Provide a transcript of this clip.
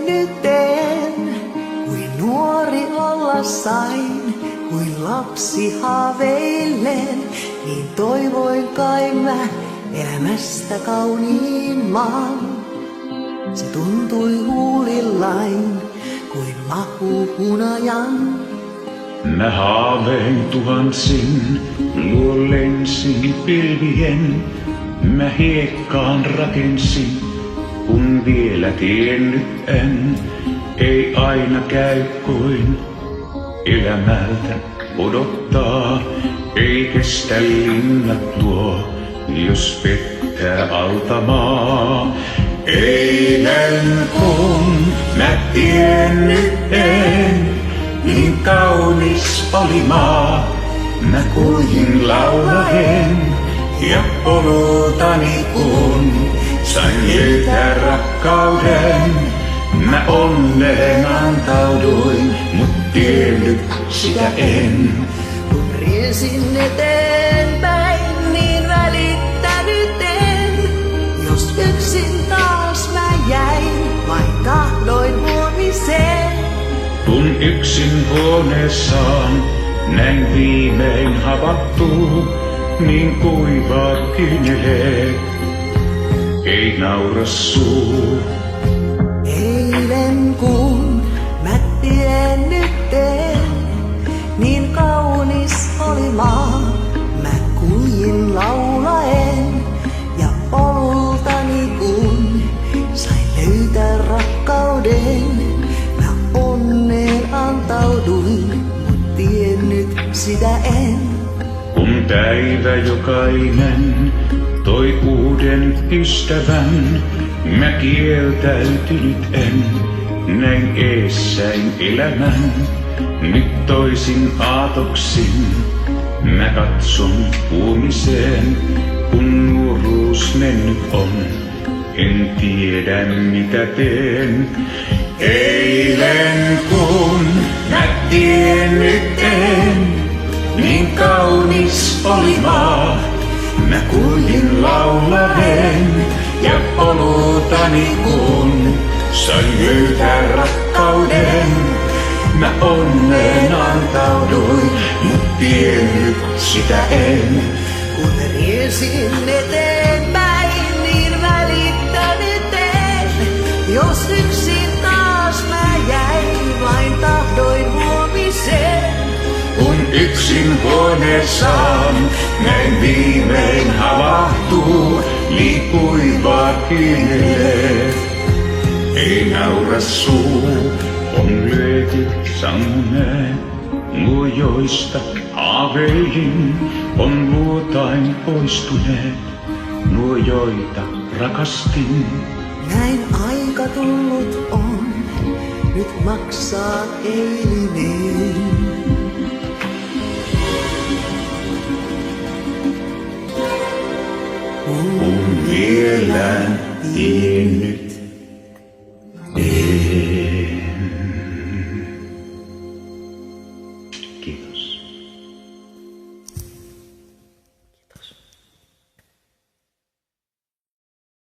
tiennyt en, kuin nuori olla sain, kuin lapsi haaveilen, niin toivoin kai mä elämästä kauniimman. Se tuntui huulillain, kuin maku hunajan. Mä haaveen tuhansin, luo lensin pilvien. Mä hiekkaan rakensin, kun vielä tiennyt en. Ei aina käy kuin elämältä odottaa. Ei kestä linnat tuo, jos pettää altamaa. Eilen kun mä tiennyt en, niin kaunis oli maa. Mä kuljin laulaen ja polultani kun sain löytää rakkauden. Mä onneen antauduin, mut tiennyt sitä en. Kun riensin eteenpäin, niin välittänyt en. Jos yksin taas mä jäin, vain tahdoin huomiseen. Kun yksin huoneessaan näin viimein havaittuu, niin kuivaa kyynelee, ei naura suu. Eilen kun mä tiennyt en, niin kaunis oli maa. Mä kuljin laulaen ja polultani kun sain löytää rakkauden. Mä onneen antauduin, mut tiennyt sitä en. Kun päivä jokainen toi uuden ystävän, mä kieltäytynyt en, näin eessäin elämän. Nyt toisin aatoksin mä katson huomiseen, kun nuoruus mennyt on, en tiedä mitä teen. Eilen kun mä tiennyt en, niin kaunis oli maa. Mä kuljin laulaen ja polultani kun sain löytää rakkauden. Mä onneen antauduin, mut tiennyt sitä en. Kun riensin eteenpäin, niin välittänyt en. Jos yksin taas mä jäin, vain tahdoin huomiseen. Kun yksin huoneessaan näin viimein havahtuu, liikuivaa kyynelee, ei naura suu. On lyöty sanguneen, luojoista haaveilin, on luotain poistuneet, nuo joita rakastin. Näin aika tullut on, nyt maksaa eilinen. Kun vielä tiennyt en.